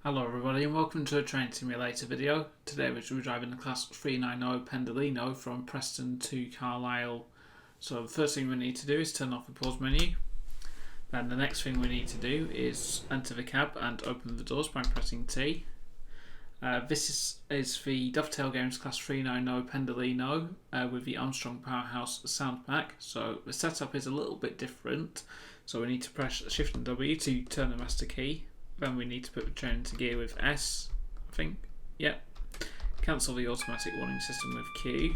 Hello everybody and welcome to a train simulator video. Today we're driving the class 390 Pendolino from Preston to Carlisle. So the first thing we need to do is turn off the pause menu. Then the next thing we need to do is enter the cab and open the doors by pressing T. This is the Dovetail Games class 390 Pendolino with the Armstrong Powerhouse Sound Pack. So the setup is a little bit different. So we need to press Shift and W to turn the master key. Then we need to put the train into gear with S, I think. Yep. Cancel the automatic warning system with Q.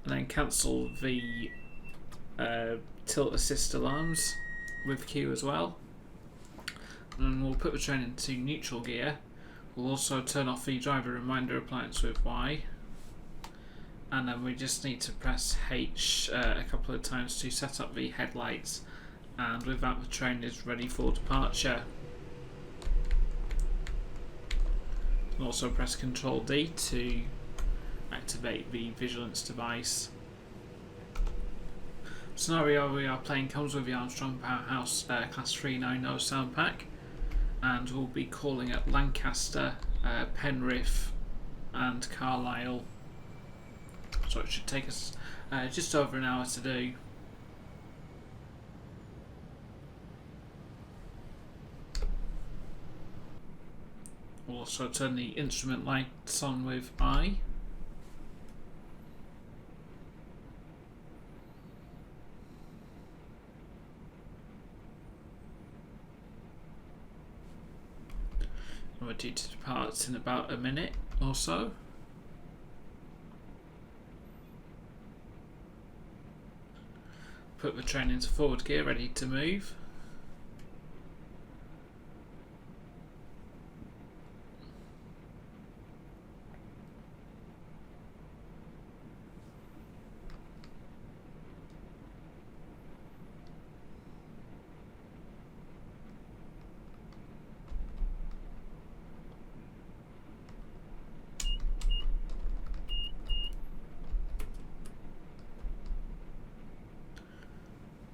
And then cancel the tilt assist alarms with Q as well. And then we'll put the train into neutral gear. We'll also turn off the driver reminder appliance with Y. And then we just need to press H a couple of times to set up the headlights. And with that the train is ready for departure. And also press Ctrl D to activate the vigilance device. The scenario we are playing comes with the Armstrong Powerhouse class 390 sound pack, and we'll be calling at Lancaster, Penrith and Carlisle. So it should take us just over an hour to do. We'll also turn the instrument lights on with I. And we're due to depart in about a minute or so. Put the train into forward gear, ready to move.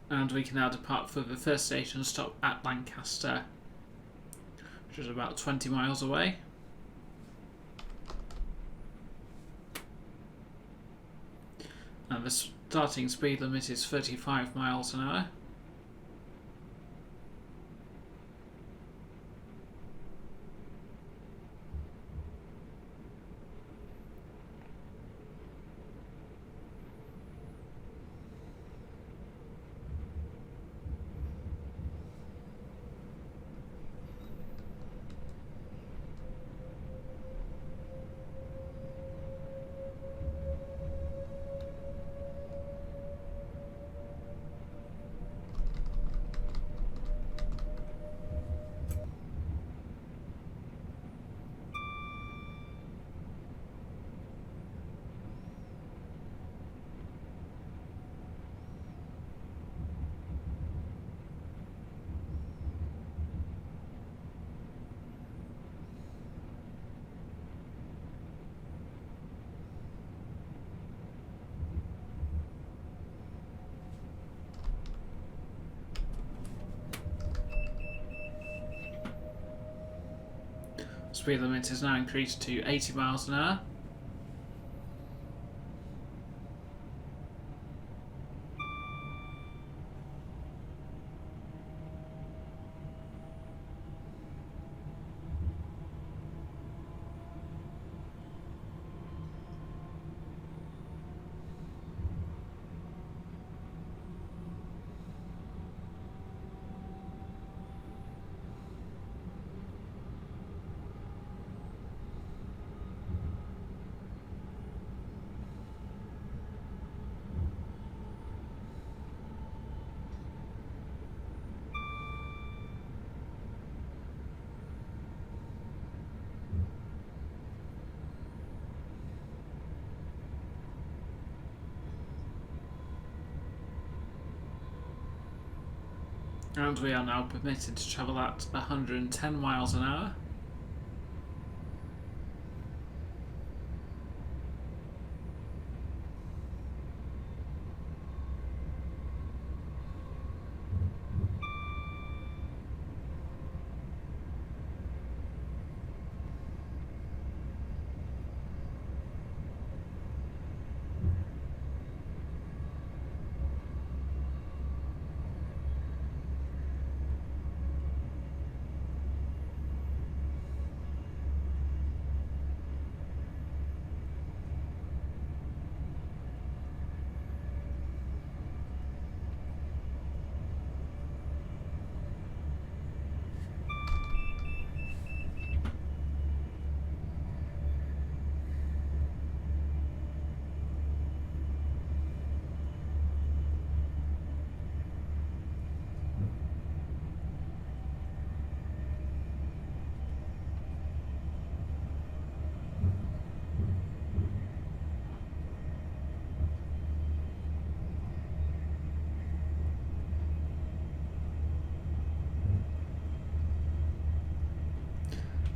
And we can now depart for the first station stop at Lancaster, which is about 20 miles away. And the starting speed limit is 35 miles an hour. Speed limit is now increased to 80 miles an hour. And we are now permitted to travel at 110 miles an hour.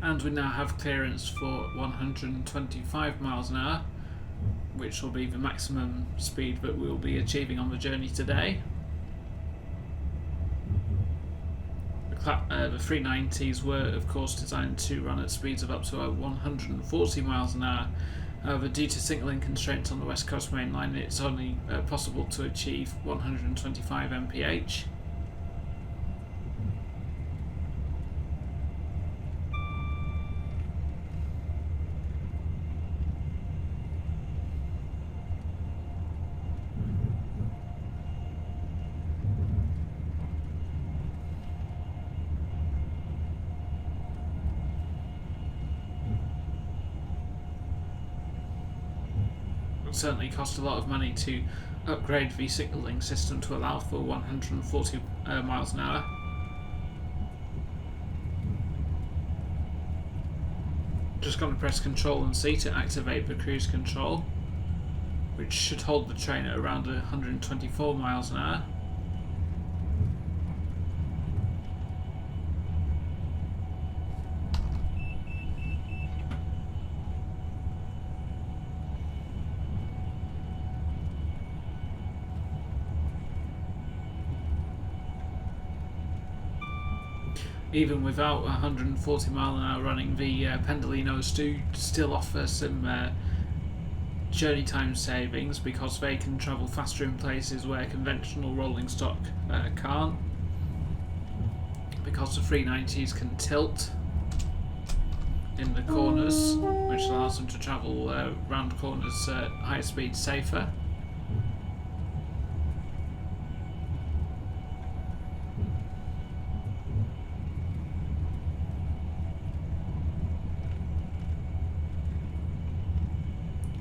And we now have clearance for 125 miles an hour, which will be the maximum speed that we'll be achieving on the journey today. The 390s were of course designed to run at speeds of up to 140 miles an hour. However, due to signalling constraints on the West Coast Main Line, it's only possible to achieve 125 mph. It certainly cost a lot of money to upgrade the signalling system to allow for 140 miles an hour. Just going to press Control and C to activate the cruise control, which should hold the train at around 124 miles an hour. Even without 140 mile an hour running, the Pendolinos do still offer some journey time savings because they can travel faster in places where conventional rolling stock can't. Because the 390s can tilt in the corners, which allows them to travel round corners at higher speed safer.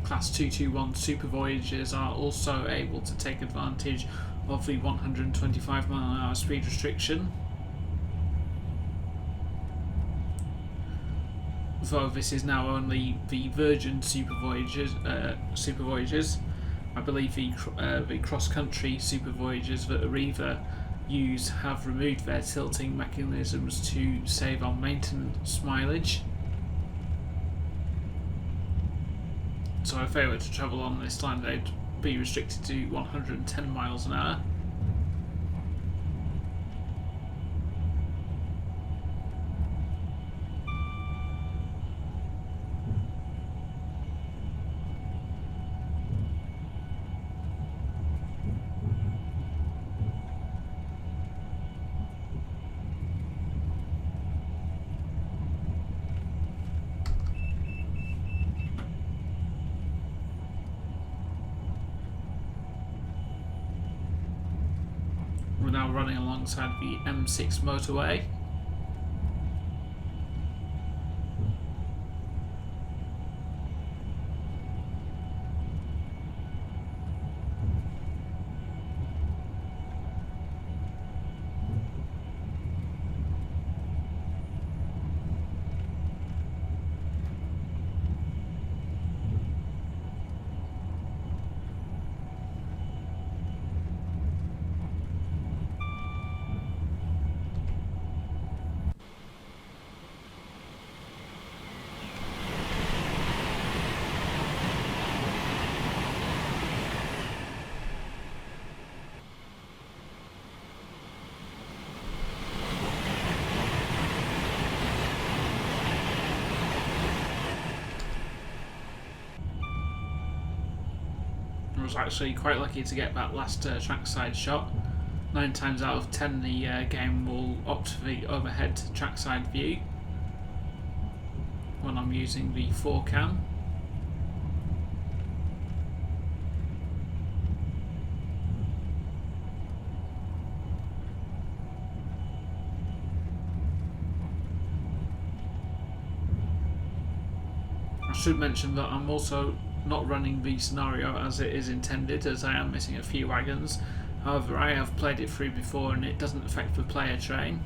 Class 221 Super Voyagers are also able to take advantage of the 125 mile an hour speed restriction. Though this is now only the Virgin Super Voyagers. I believe the cross-country Super Voyagers that Arriva use have removed their tilting mechanisms to save on maintenance mileage. So if they were to travel on this line, they'd be restricted to 110 miles an hour. We're now running alongside the M6 motorway. I was actually quite lucky to get that last trackside shot. 9 times out of 10 the game will opt for the overhead trackside view when I'm using the 4cam. I should mention that I'm also not running the scenario as it is intended, as I am missing a few wagons. However, I have played it through before and it doesn't affect the player train.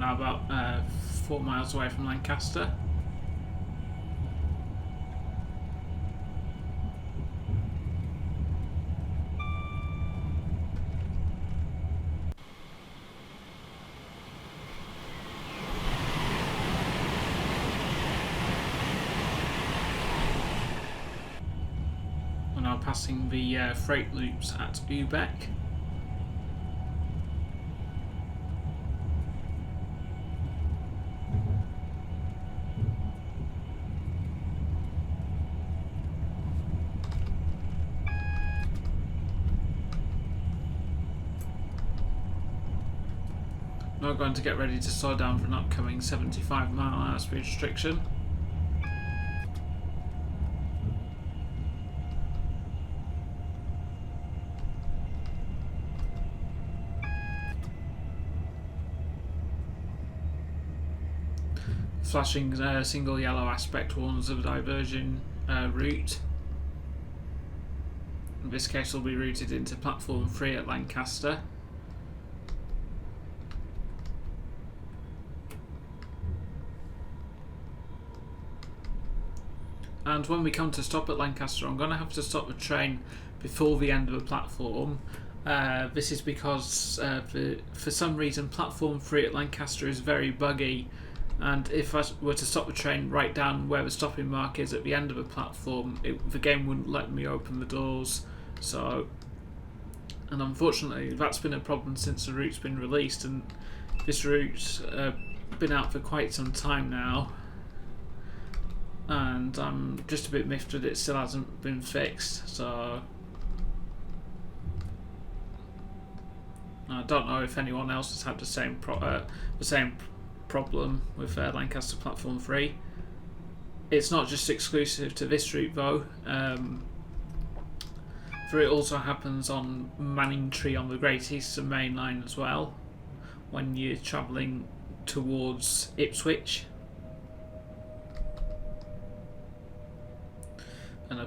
now about 4 miles away from Lancaster. We're now passing the freight loops at Ubeck. Now going to get ready to slow down for an upcoming 75-mile-an-hour speed restriction. Flashing single yellow aspect warns of a diversion route. In this case, will be routed into platform 3 at Lancaster. And when we come to stop at Lancaster, I'm going to have to stop the train before the end of the platform. This is because for some reason platform 3 at Lancaster is very buggy, and if I were to stop the train right down where the stopping mark is at the end of the platform, the game wouldn't let me open the doors. So, and unfortunately that's been a problem since the route's been released, and this route's been out for quite some time now. And I'm just a bit miffed that it still hasn't been fixed, so I don't know if anyone else has had the same problem with Lancaster Platform 3. It's not just exclusive to this route though, for it also happens on Manningtree on the Great Eastern Main Line as well, when you're travelling towards Ipswich. And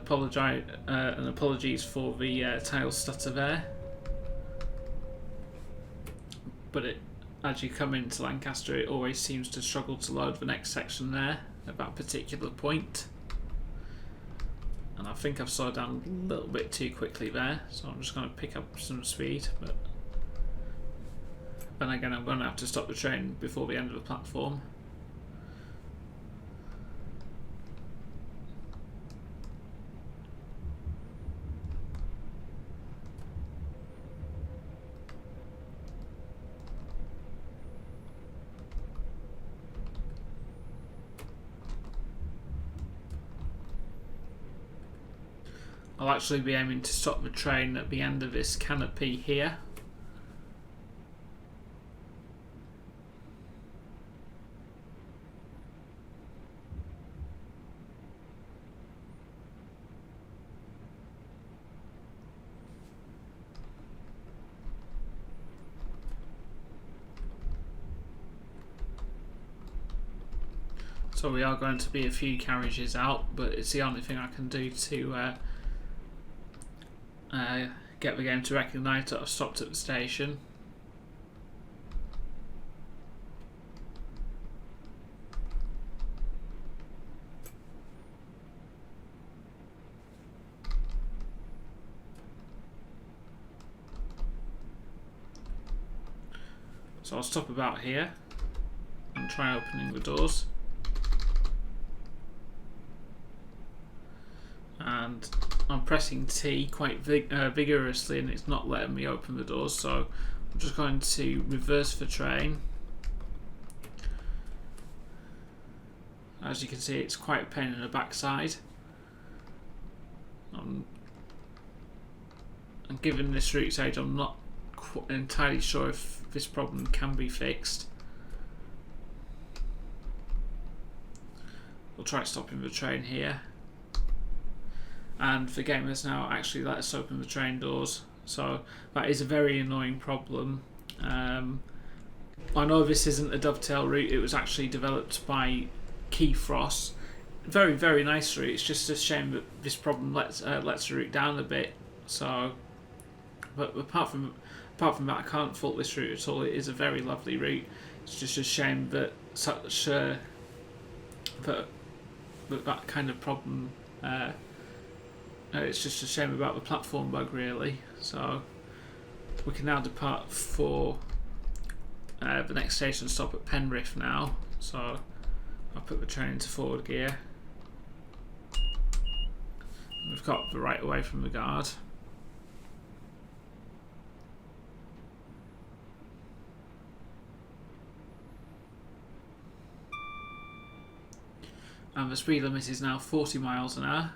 apologies for the tail stutter there, but as you come into Lancaster, it always seems to struggle to load the next section there at that particular point. And I think I've slowed down a little bit too quickly there, so I'm just going to pick up some speed. But then again, I'm going to have to stop the train before the end of the platform. I'll actually be aiming to stop the train at the end of this canopy here. So we are going to be a few carriages out, but it's the only thing I can do to get the game to recognise that I've stopped at the station. So I'll stop about here and try opening the doors. And I'm pressing T quite vigorously and it's not letting me open the doors, so I'm just going to reverse the train. As you can see, it's quite a pain in the backside. And given this route's age, I'm not entirely sure if this problem can be fixed. We'll try stopping the train here. And the game has now actually let us open the train doors, so that is a very annoying problem. I know this isn't a dovetail route, it was actually developed by Keyfrost. Very, very nice route. It's just a shame that this problem lets the route down a bit. So, but apart from that, I can't fault this route at all. It is a very lovely route. It's just a shame that that kind of problem. It's just a shame about the platform bug, really. So we can now depart for the next station stop at Penrith now. So I'll put the train into forward gear. We've got the right away from the guard. And the speed limit is now 40 miles an hour.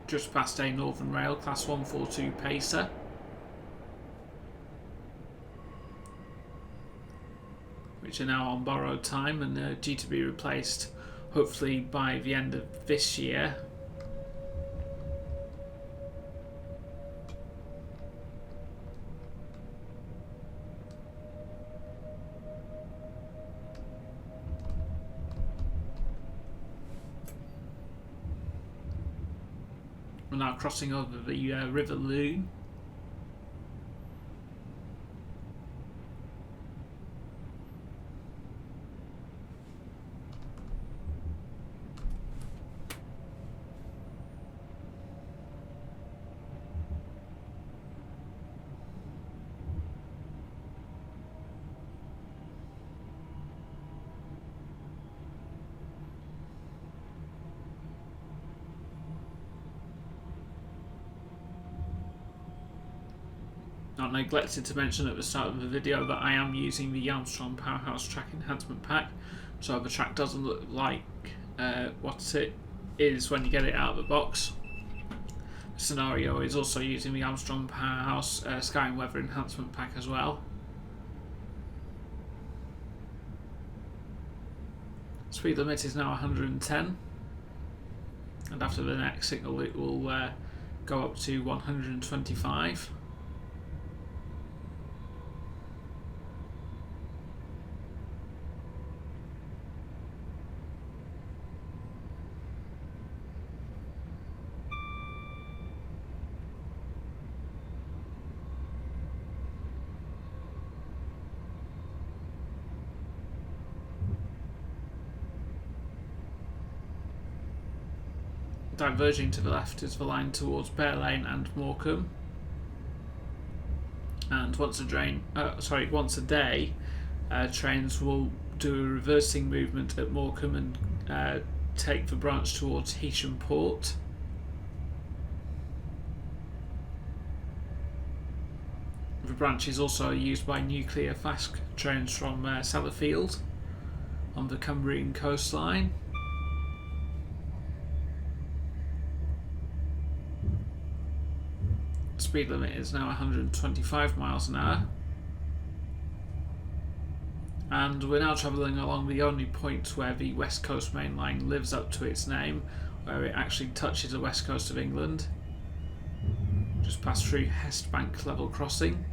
Just past a Northern Rail Class 142 Pacer. Which are now on borrowed time and are due to be replaced hopefully by the end of this year. We're now crossing over the River Loon. I neglected to mention at the start of the video that I am using the Armstrong Powerhouse Track Enhancement Pack, so the track doesn't look like what it is when you get it out of the box. The scenario is also using the Armstrong Powerhouse Sky and Weather Enhancement Pack as well. Speed limit is now 110, and after the next signal it will go up to 125. Diverging to the left is the line towards Bear Lane and Morecambe, and once a day, trains will do a reversing movement at Morecambe and take the branch towards Heysham Port. The branch is also used by nuclear fast trains from Sellafield on the Cumbrian coastline. Speed limit is now 125 miles an hour, and we're now travelling along the only point where the West Coast Mainline lives up to its name, where it actually touches the west coast of England. Just passed through Hestbank level crossing.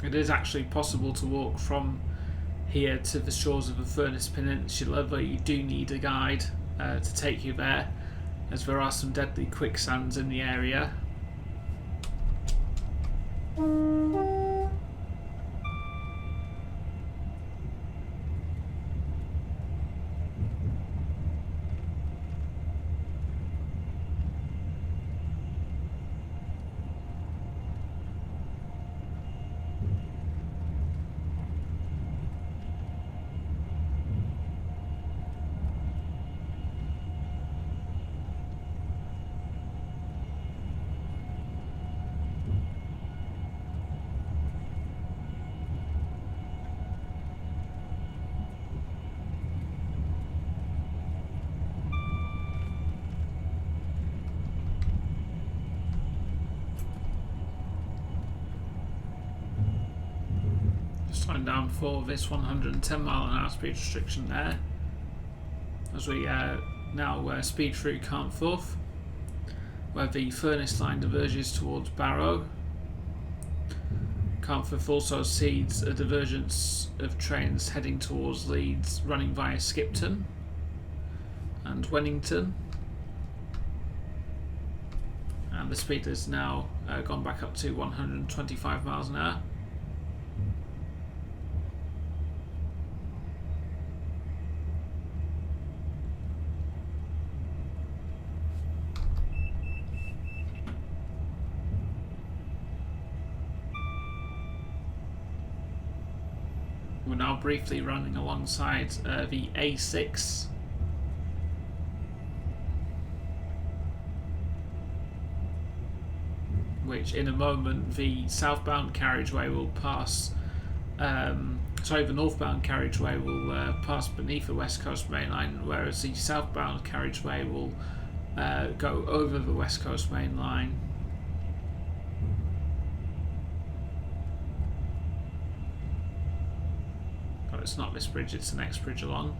It is actually possible to walk from here to the shores of the Furness Peninsula, but you do need a guide to take you there, as there are some deadly quicksands in the area. Slowing down for this 110 mile an hour speed restriction there, as we now speed through Carnforth, where the Furnace line diverges towards Barrow. Carnforth also sees a divergence of trains heading towards Leeds running via Skipton and Wennington, and the speed has now gone back up to 125 miles an hour. We're now briefly running alongside the A6, which in a moment the southbound carriageway will pass, the northbound carriageway will pass beneath the West Coast Main Line, whereas the southbound carriageway will go over the West Coast Main Line. But it's not this bridge, it's the next bridge along.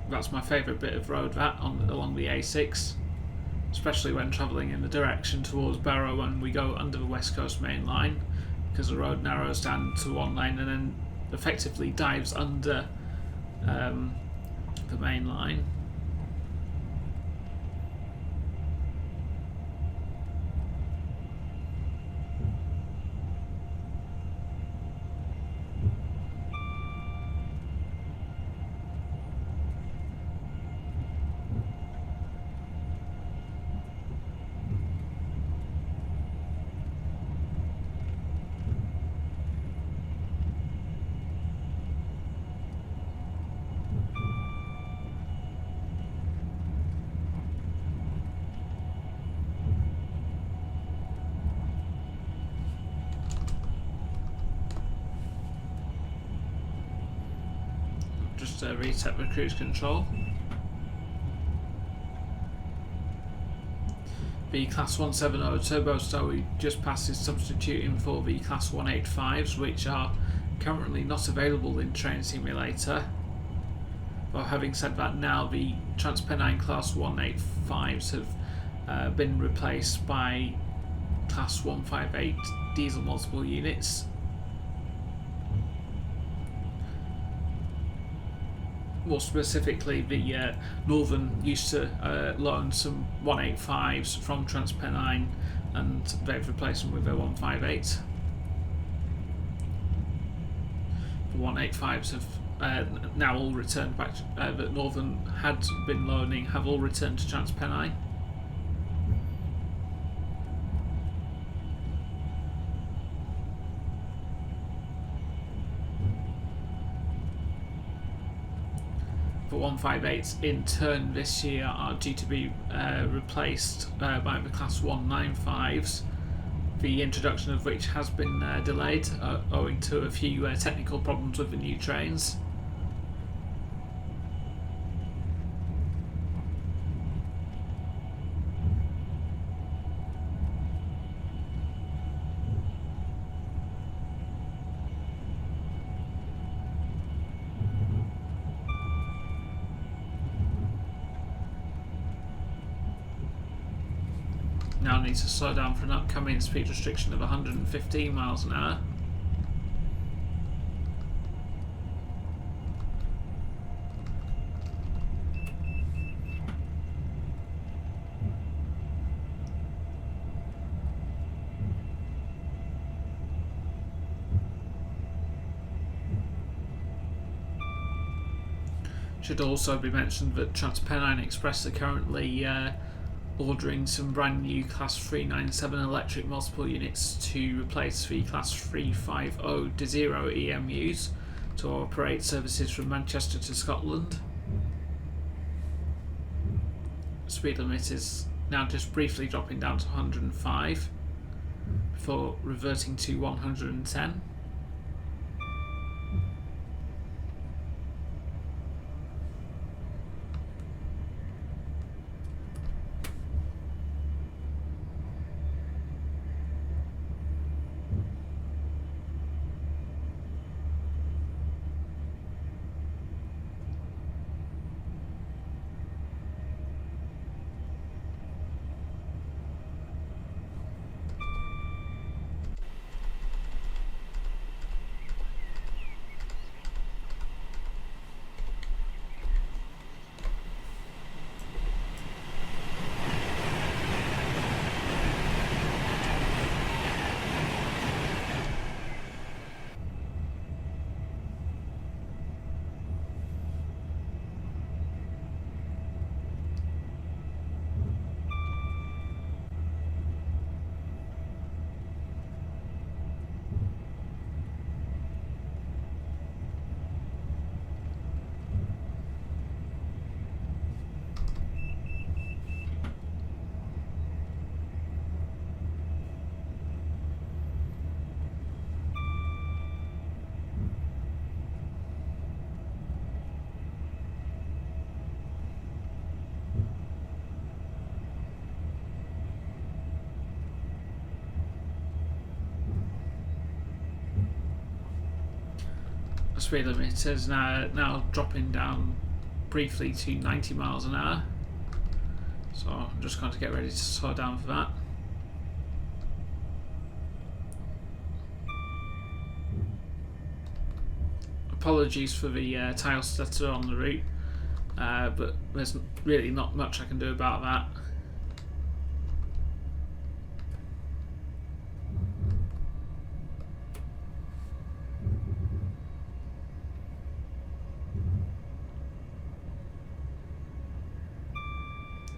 That's my favourite bit of road, that along the A6, especially when travelling in the direction towards Barrow when we go under the West Coast Main Line, because the road narrows down to one lane and then effectively dives under the main line. Just reset the cruise control. The Class 170 Turbo Stow just passes substituting for the Class 185s, which are currently not available in Train Simulator. But having said that, now the Transpennine Class 185s have been replaced by Class 158 diesel multiple units. More specifically, the Northern used to loan some 185s from Transpennine, and they've replaced them with their 158. The 185s have now all returned back, that Northern had been loaning have all returned to Transpennine. The 158s in turn this year are due to be replaced by the Class 195s, the introduction of which has been delayed owing to a few technical problems with the new trains. Now needs to slow down for an upcoming speed restriction of 115 miles an hour. Should also be mentioned that Transpennine Express are currently ordering some brand new Class 397 electric multiple units to replace the Class 350 D0 EMUs to operate services from Manchester to Scotland. Speed limit is now just briefly dropping down to 105 before reverting to 110. Speed limit is now dropping down briefly to 90 miles an hour. So I'm just going to get ready to slow down for that. Apologies for the tile stutter on the route, but there's really not much I can do about that.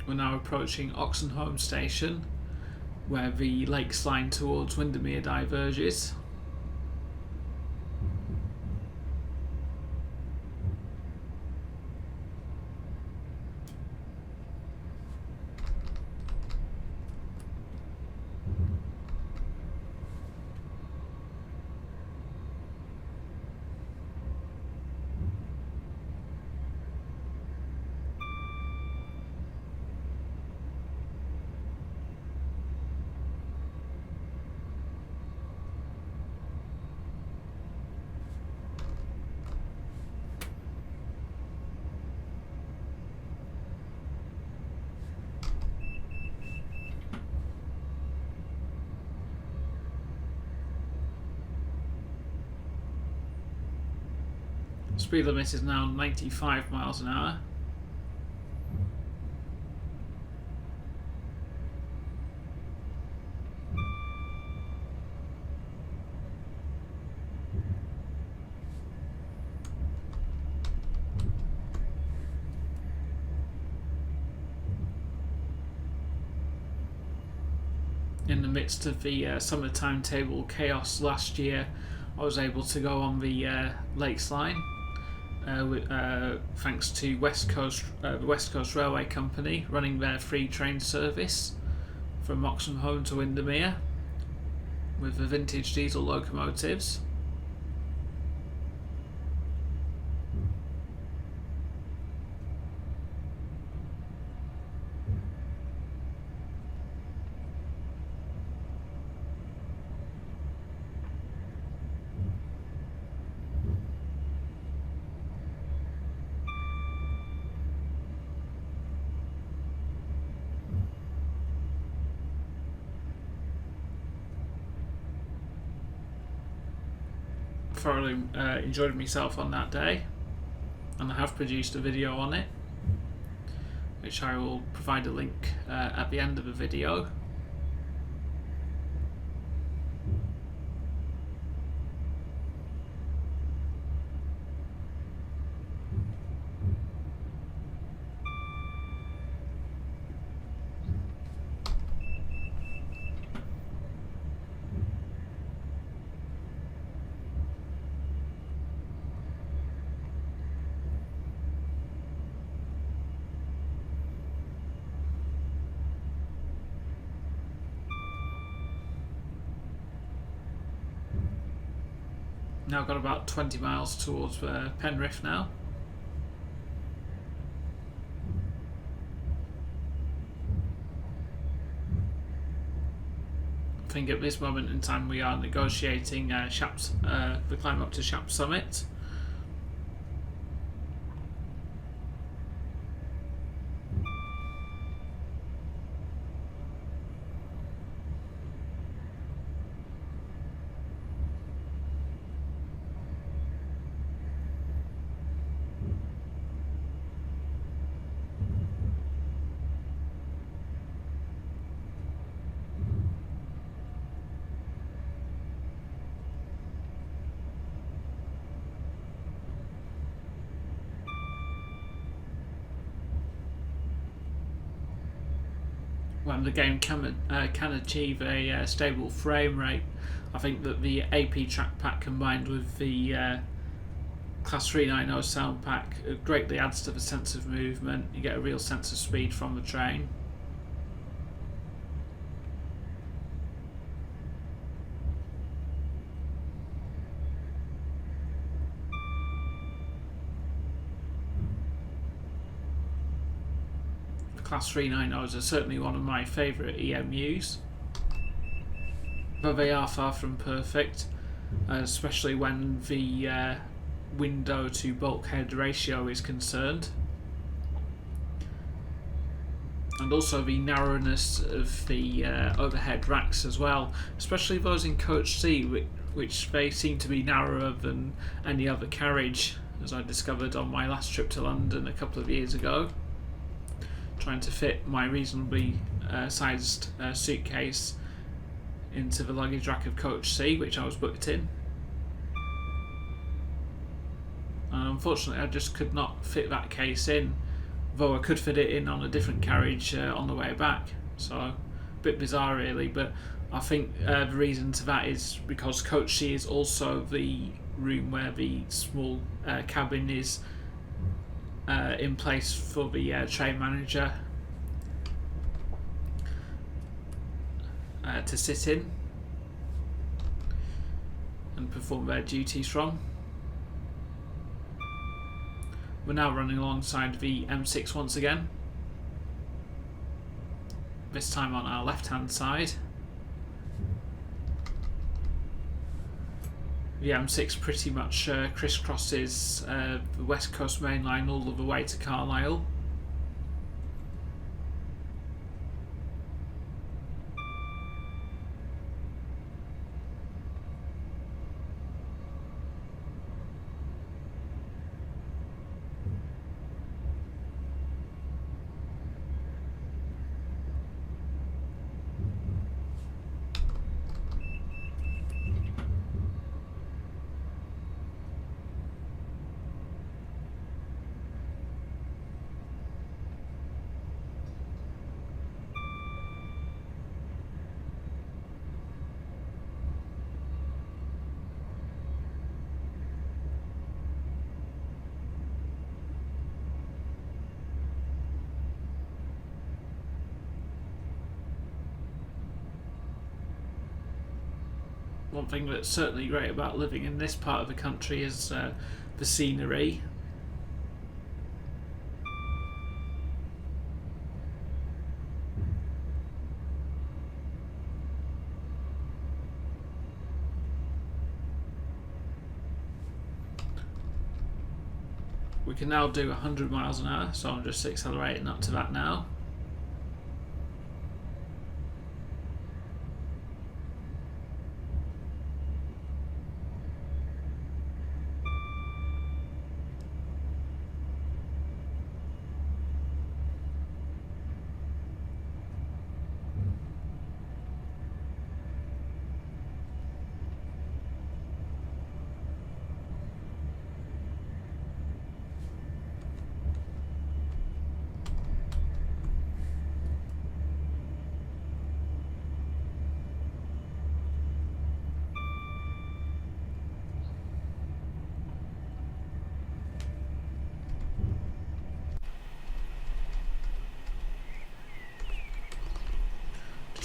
We're now approaching Oxenholme Station, where the Lakes line towards Windermere diverges. Speed limit is now 95 miles an hour. In the midst of the summer timetable chaos last year, I was able to go on the Lakes line. Thanks to the West Coast Railway Company running their free train service from Oxenholme to Windermere with the vintage diesel locomotives. Thoroughly enjoyed myself on that day, and I have produced a video on it, which I will provide a link at the end of the video. Now got about 20 miles towards Penrith now. I think at this moment in time we are negotiating Shap's, the climb up to Shap summit. When the game can achieve a stable frame rate, I think that the AP track pack combined with the Class 390 sound pack greatly adds to the sense of movement. You get a real sense of speed from the train. Class 390s are certainly one of my favourite EMUs, but they are far from perfect, especially when the window to bulkhead ratio is concerned, and also the narrowness of the overhead racks as well, especially those in coach C, which they seem to be narrower than any other carriage, as I discovered on my last trip to London a couple of years ago, trying to fit my reasonably sized suitcase into the luggage rack of coach C, which I was booked in. And unfortunately I just could not fit that case in, though I could fit it in on a different carriage on the way back. So a bit bizarre really, but I think the reason to that is because coach C is also the room where the small cabin is in place for the train manager to sit in and perform their duties from. We're now running alongside the M6 once again, this time on our left hand side. The M6 pretty much crisscrosses the West Coast Mainline all the way to Carlisle. One thing that's certainly great about living in this part of the country is the scenery. We can now do 100 miles an hour, so I'm just accelerating up to that now.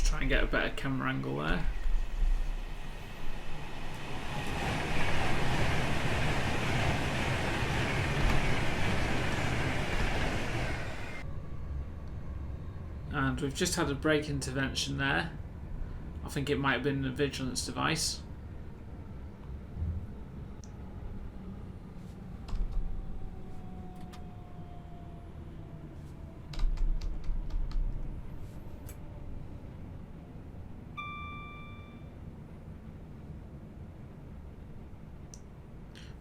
Try and get a better camera angle there. And we've just had a brake intervention there. I think it might have been a vigilance device.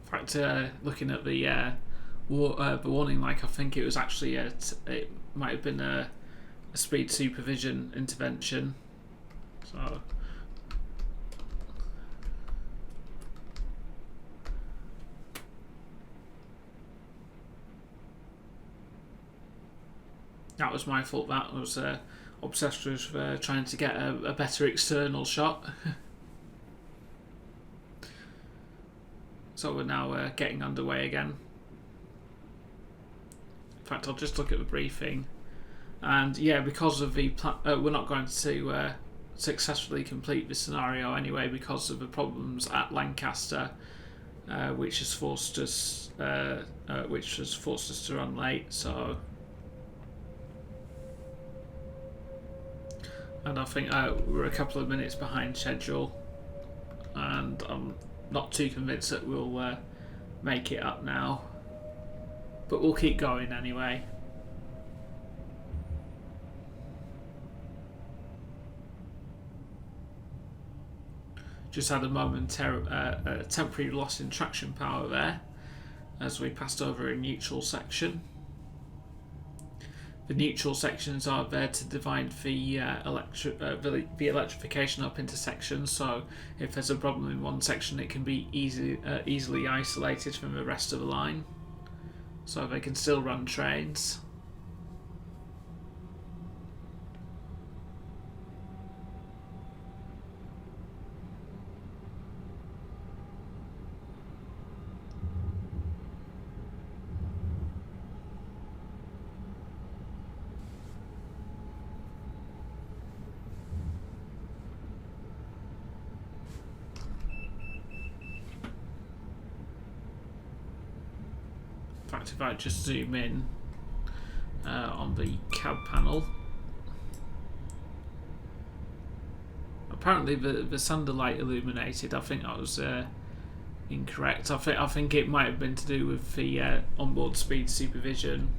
In fact, looking at the warning light, I think it was actually it might have been a speed supervision intervention. So that was my fault. That was obsessed with trying to get a better external shot. So we're now getting underway again. In fact, I'll just look at the briefing. And yeah, because of the we're not going to successfully complete this scenario anyway because of the problems at Lancaster, which has forced us to run late. So, and I think we're a couple of minutes behind schedule, and I'm not too convinced that we'll make it up now, but we'll keep going anyway. Just had a temporary loss in traction power there as we passed over a neutral section. The neutral sections are there to divide the electrification up into sections, so if there's a problem in one section it can be easily isolated from the rest of the line, so they can still run trains. In fact, if I just zoom in on the cab panel, apparently the Sander light illuminated. I think that was incorrect. I think it might have been to do with the onboard speed supervision,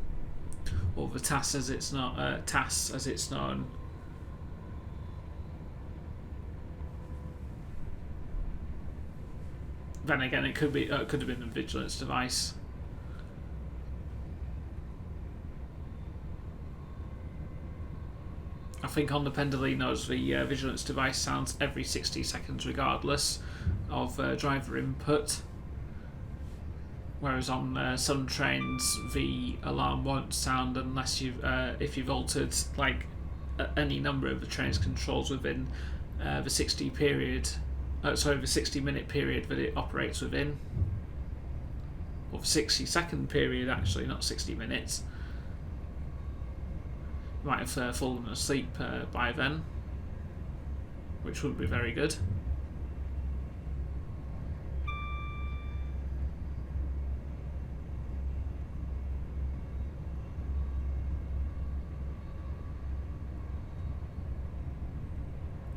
or the TAS as it's not TAS as it's known. Then again, it could have been a vigilance device. I think on the Pendolinos the vigilance device sounds every 60 seconds regardless of driver input, whereas on some trains the alarm won't sound unless if you've altered like any number of the train's controls within the 60 minute period that it operates within, or the 60-second period actually, not 60 minutes. Might have fallen asleep by then, which would be very good.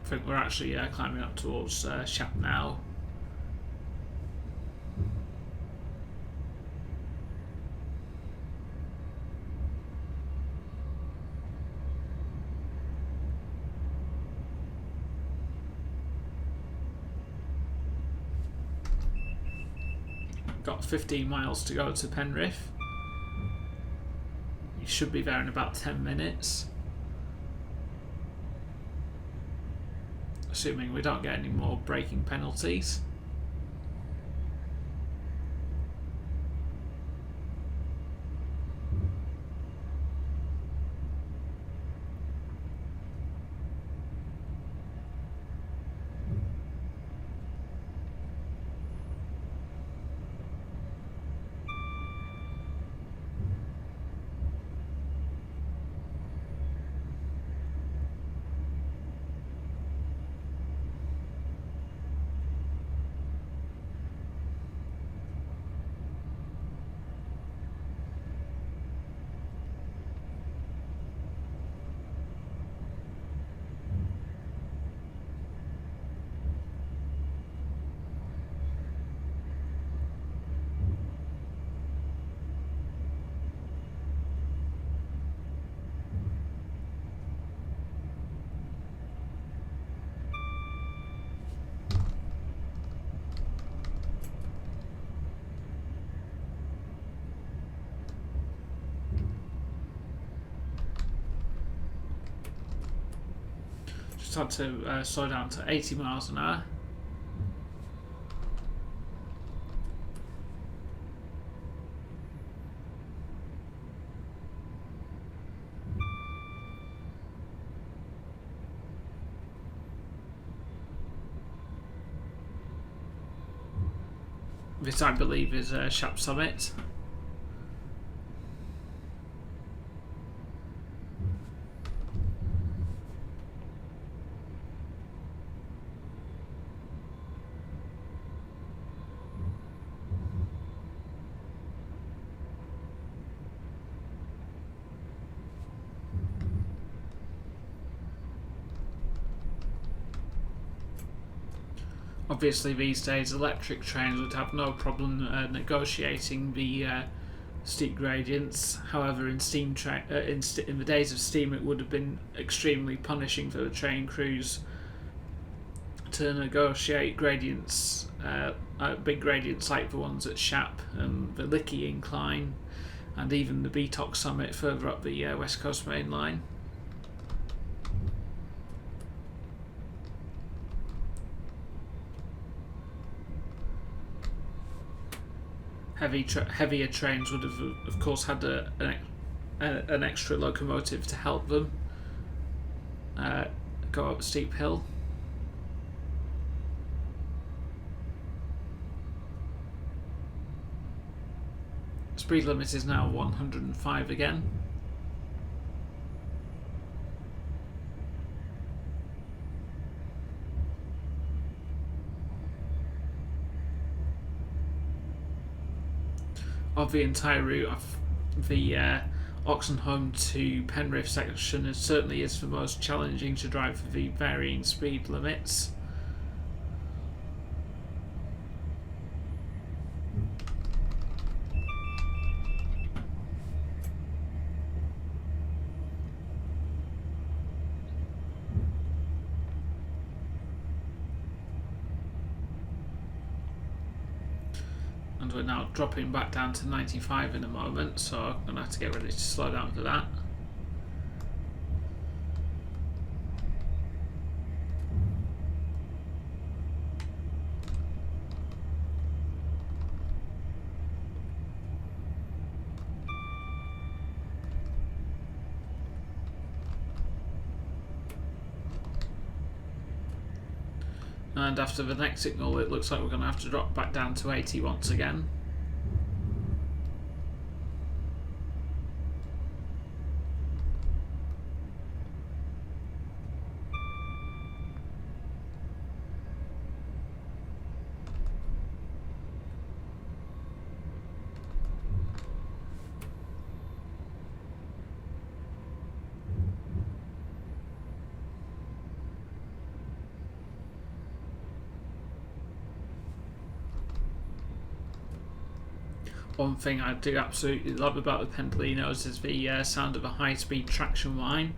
I think we're actually climbing up towards Shap now. Got 15 miles to go to Penrith. You should be there in about 10 minutes. Assuming we don't get any more braking penalties. Had to slow down to 80 miles an hour. This, I believe, is Shap Summit. Obviously these days electric trains would have no problem negotiating the steep gradients. However, in in the days of steam, it would have been extremely punishing for the train crews to negotiate gradients, big gradients like the ones at Shap and the Lickey Incline, and even the Beatock Summit further up the West Coast Main Line. Heavier trains would have, of course, had an extra locomotive to help them go up a steep hill. Speed limit is now 105 again. Of the entire route, the Oxenholme to Penrith section certainly is the most challenging to drive for the varying speed limits. And we're now dropping back down to 95 in a moment, so I'm going to have to get ready to slow down for that. And after the next signal, it looks like we're going to have to drop back down to 80 once again. One thing I do absolutely love about the Pendolinos is the sound of a high-speed traction line.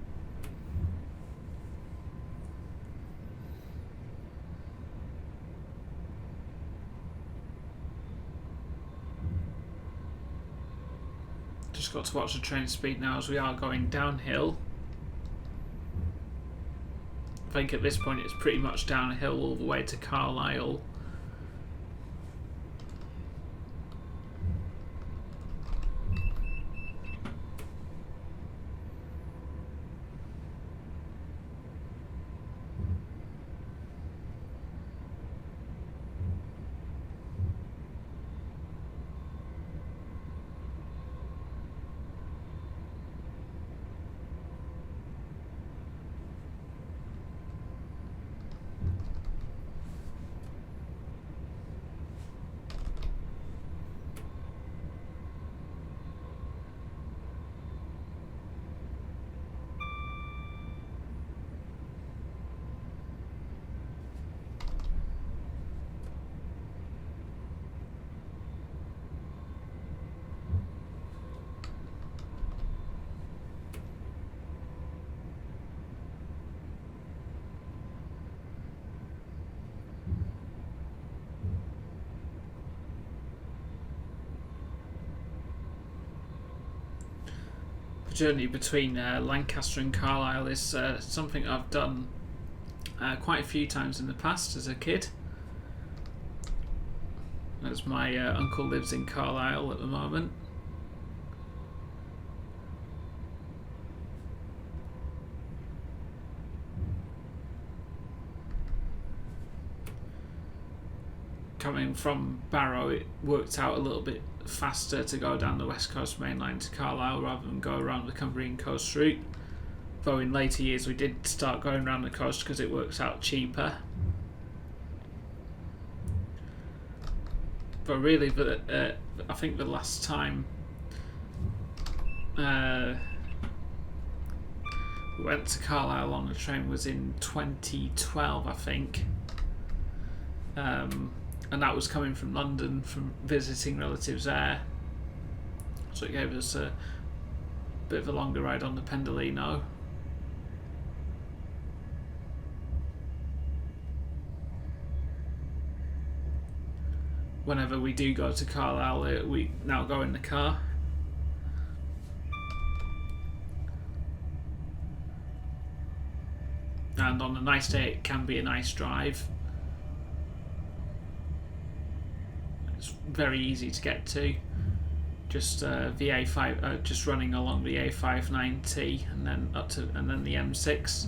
Just got to watch the train speed now as we are going downhill. I think at this point it's pretty much downhill all the way to Carlisle. Journey between Lancaster and Carlisle is something I've done quite a few times in the past as a kid, as my uncle lives in Carlisle at the moment. Coming from Barrow, it worked out a little bit faster to go down the West Coast Main Line to Carlisle rather than go around the Cumbrian Coast route, though in later years we did start going around the coast because it works out cheaper. But really, I think the last time we went to Carlisle on a train was in 2012, I think. and that was coming from London, from visiting relatives there. So it gave us a bit of a longer ride on the Pendolino. Whenever we do go to Carlisle, we now go in the car. And on a nice day, it can be a nice drive. It's very easy to get to. Just the A5, just running along the A59T, and then and then the M6.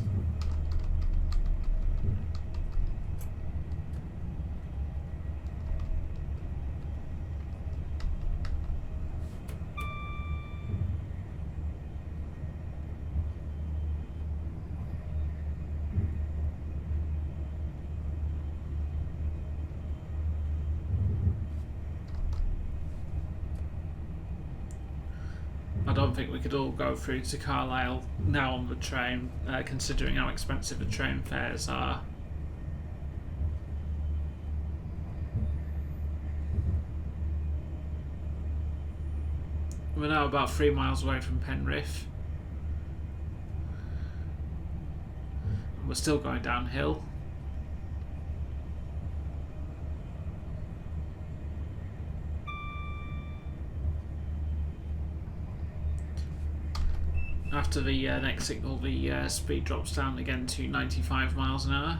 I don't think we could all go through to Carlisle now on the train, considering how expensive the train fares are. We're now about 3 miles away from Penrith. We're still going downhill. After the next signal, the speed drops down again to 95 miles an hour.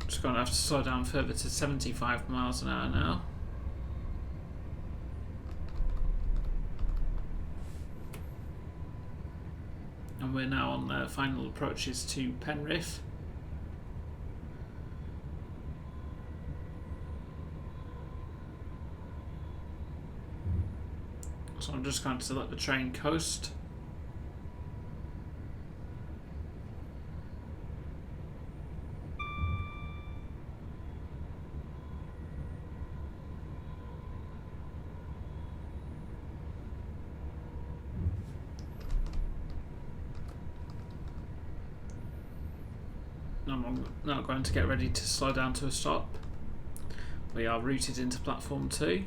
Just going to have to slow down further to 75 miles an hour now. And we're now on the final approaches to Penrith. So I'm just going to let the train coast. I'm now going to get ready to slow down to a stop. We are routed into platform 2.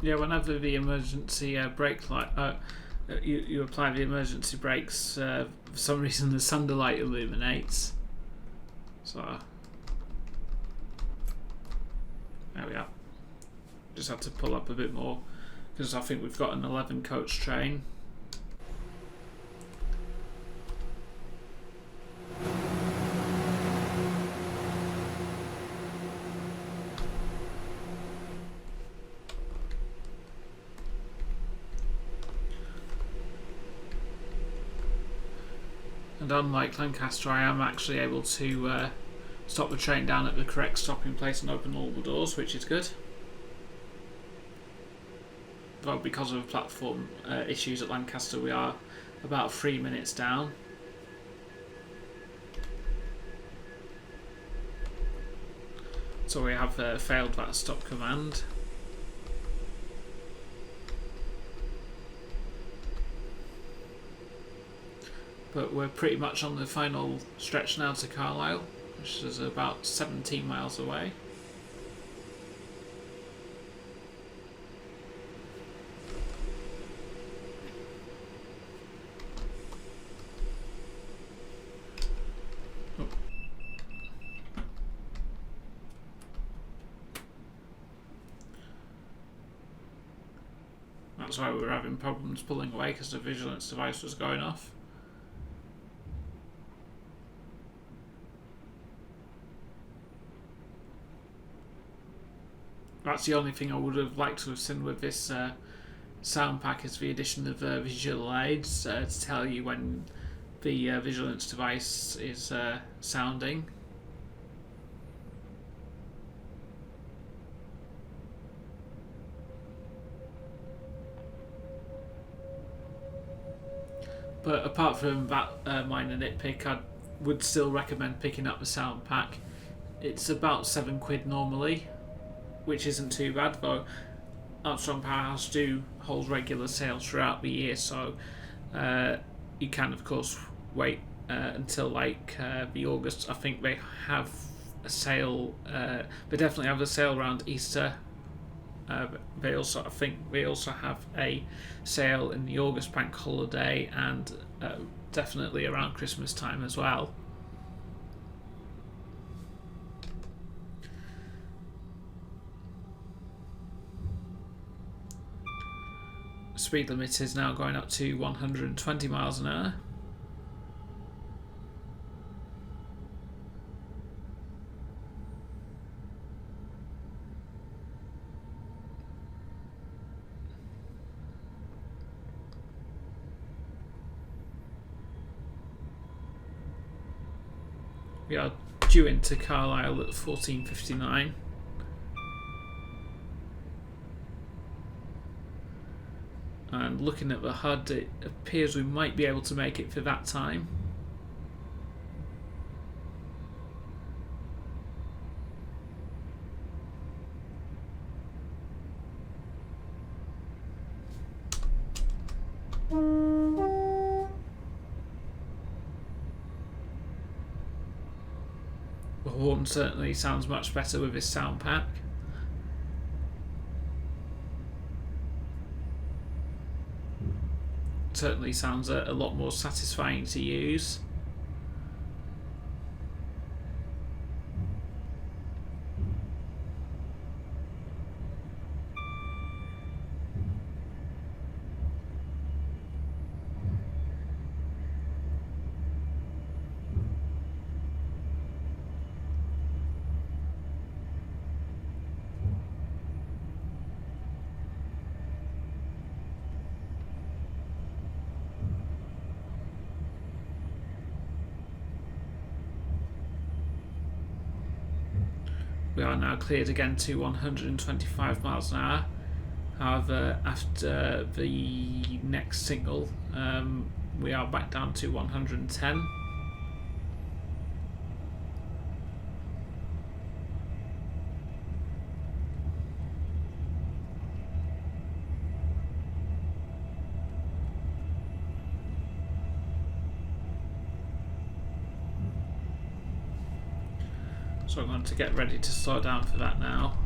Yeah, whenever the emergency brake light, you apply the emergency brakes, for some reason the sunlight illuminates. So There we are. Just had to pull up a bit more because I think we've got an 11 coach train. And unlike Lancaster, I am actually able to stop the train down at the correct stopping place and open all the doors, which is good. Well, because of platform issues at Lancaster, we are about 3 minutes down. So we have failed that stop command. But we're pretty much on the final stretch now to Carlisle, which is about 17 miles away. That's why we were having problems pulling away, because the vigilance device was going off. That's the only thing I would have liked to have seen with this sound pack, is the addition of visual aids to tell you when the vigilance device is sounding. But apart from that minor nitpick, I would still recommend picking up the sound pack. It's about £7 normally, which isn't too bad, though Armstrong Powerhouse do hold regular sales throughout the year, so you can of course wait until like the August. I think they have a sale, they definitely have a sale around Easter. I think they also have a sale in the August bank holiday, and definitely around Christmas time as well. Speed limit is now going up to 120 miles an hour. We are due into Carlisle at 14:59. And looking at the HUD, it appears we might be able to make it for that time. The horn certainly sounds much better with this sound pack. Certainly sounds a lot more satisfying to use. We are now cleared again to 125 miles an hour. However, after the next signal, we are back down to 110. So I'm going to get ready to slow down for that now.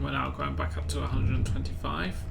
We're now going back up to 125.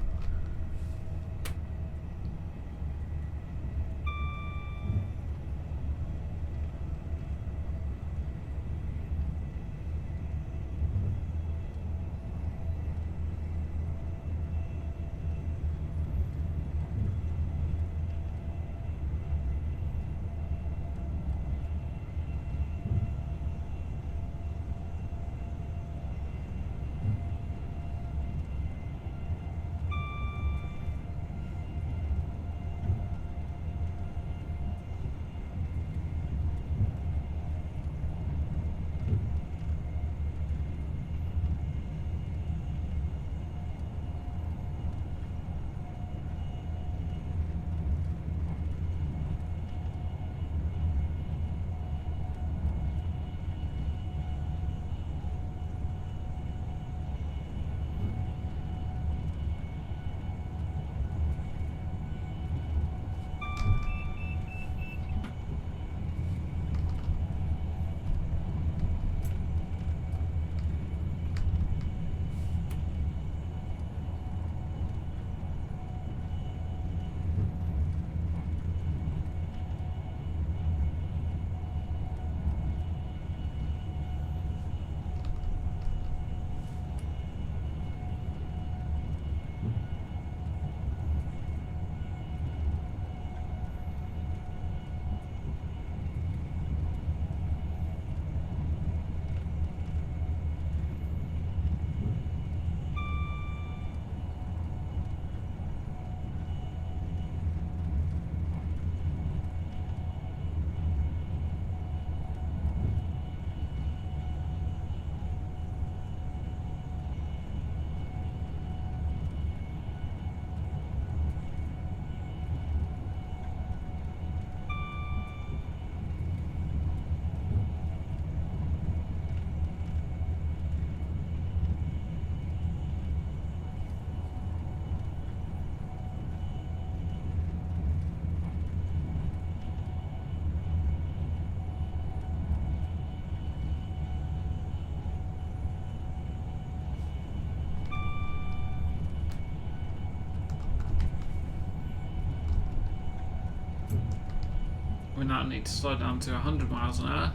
We now need to slow down to 100 miles an hour.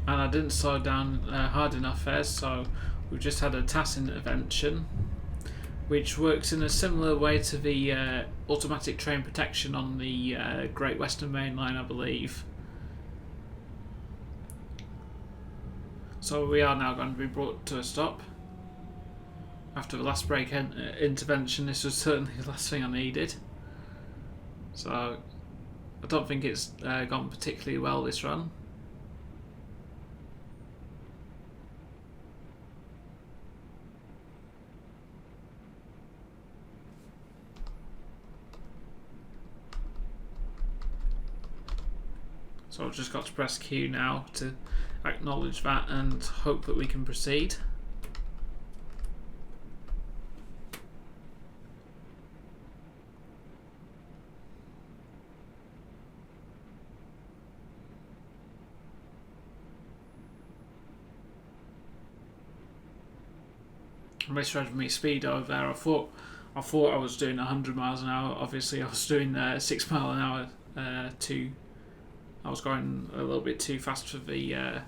And I didn't slow down hard enough there, so we've just had a TAS intervention, which works in a similar way to the automatic train protection on the Great Western Mainline, I believe. So we are now going to be brought to a stop. After the last brake intervention, this was certainly the last thing I needed. So I don't think it's gone particularly well this run. So I've just got to press Q now to acknowledge that and hope that we can proceed. I misread my speed over there. I thought I was doing 100 miles an hour. Obviously I was doing 6 mile an hour I was going a little bit too fast for the I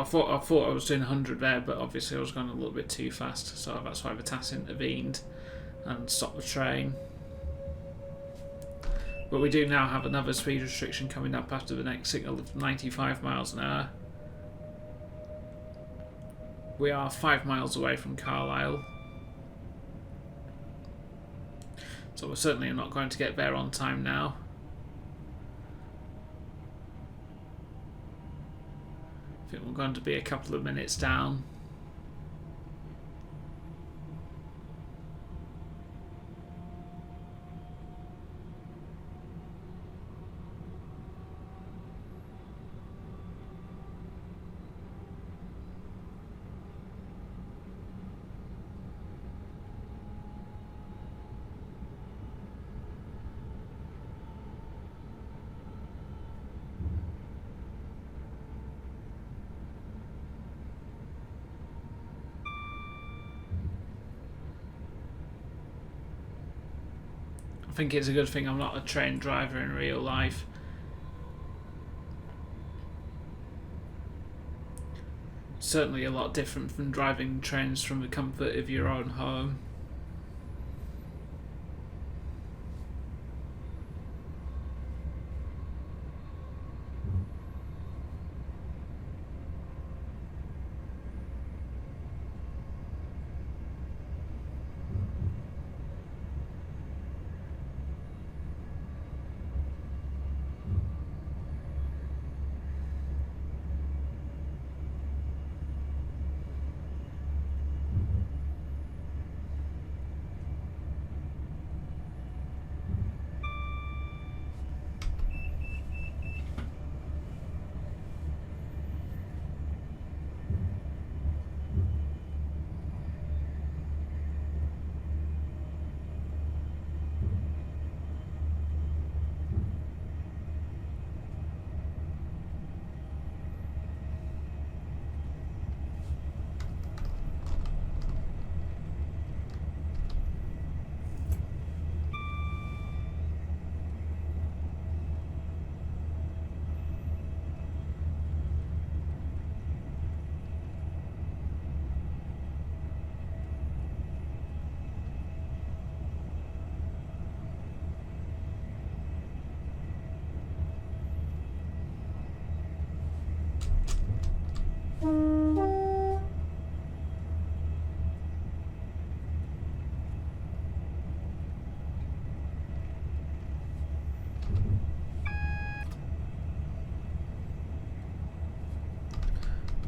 thought I was doing 100 there, but obviously I was going a little bit too fast, so that's why the TAS intervened and stopped the train. But we do now have another speed restriction coming up after the next signal of 95 miles an hour. We are 5 miles away from Carlisle. So we're certainly not going to get there on time now. I think we're going to be a couple of minutes down. I think it's a good thing I'm not a train driver in real life. Certainly a lot different from driving trains from the comfort of your own home.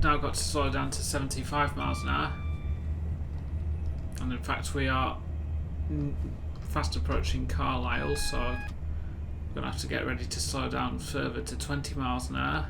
Now got to slow down to 75 miles an hour, and in fact we are fast approaching Carlisle, so we're going to have to get ready to slow down further to 20 miles an hour.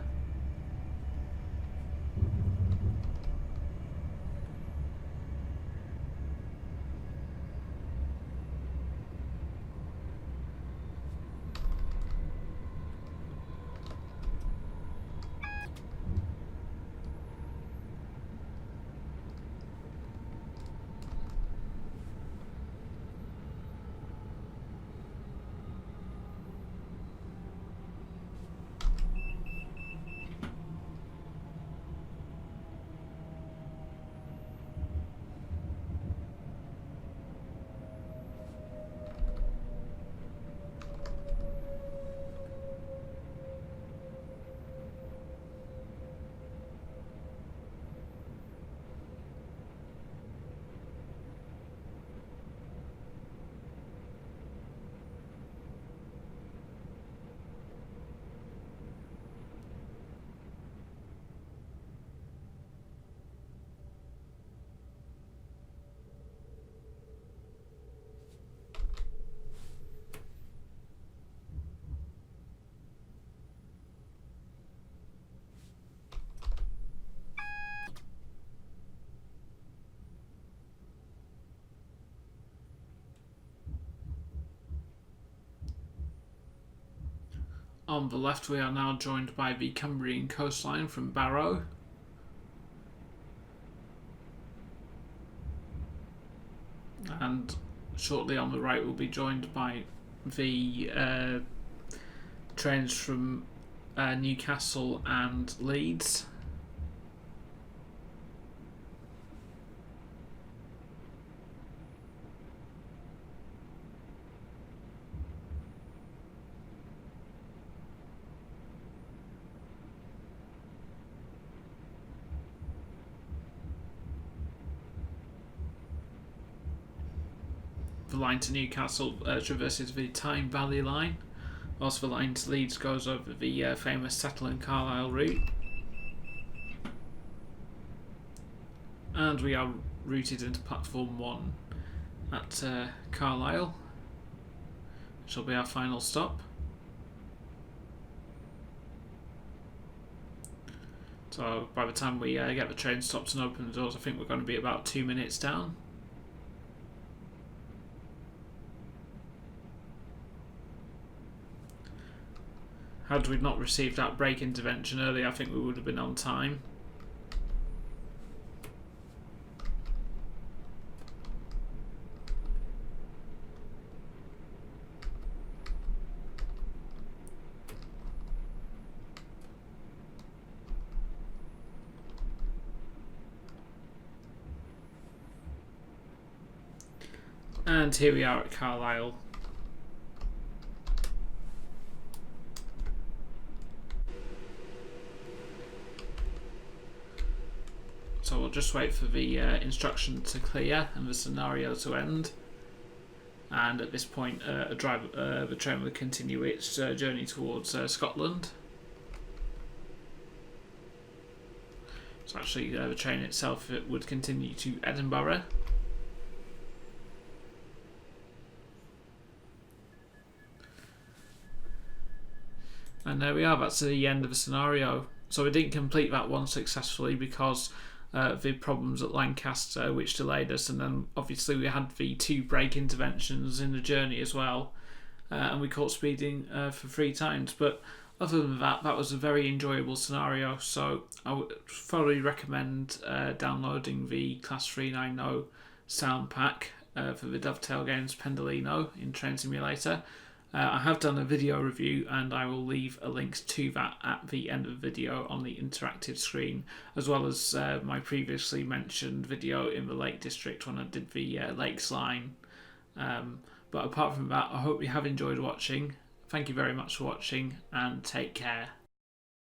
On the left we are now joined by the Cumbrian coastline from Barrow. And shortly on the right we'll be joined by the trains from Newcastle and Leeds. The line to Newcastle traverses the Tyne Valley line, whilst the line to Leeds goes over the famous Settle and Carlisle route. And we are routed into platform 1 at Carlisle, which will be our final stop. So by the time we get the train stopped and open the doors, I think we're going to be about 2 minutes down. Had we not received that brake intervention earlier, I think we would have been on time. And here we are at Carlisle. So we'll just wait for the instruction to clear and the scenario to end. And at this point, the train will continue its journey towards Scotland. So actually, the train itself would continue to Edinburgh. And there we are, that's the end of the scenario. So we didn't complete that one successfully because the problems at Lancaster, which delayed us, and then obviously we had the 2 brake interventions in the journey as well, and we caught speeding for 3 times. But other than that, that was a very enjoyable scenario, so I would thoroughly recommend downloading the Class 390 Sound Pack for the Dovetail Games Pendolino in Train Simulator. I have done a video review and I will leave a link to that at the end of the video on the interactive screen, as well as my previously mentioned video in the Lake District when I did the Lakes line. But apart from that, I hope you have enjoyed watching. Thank you very much for watching and take care.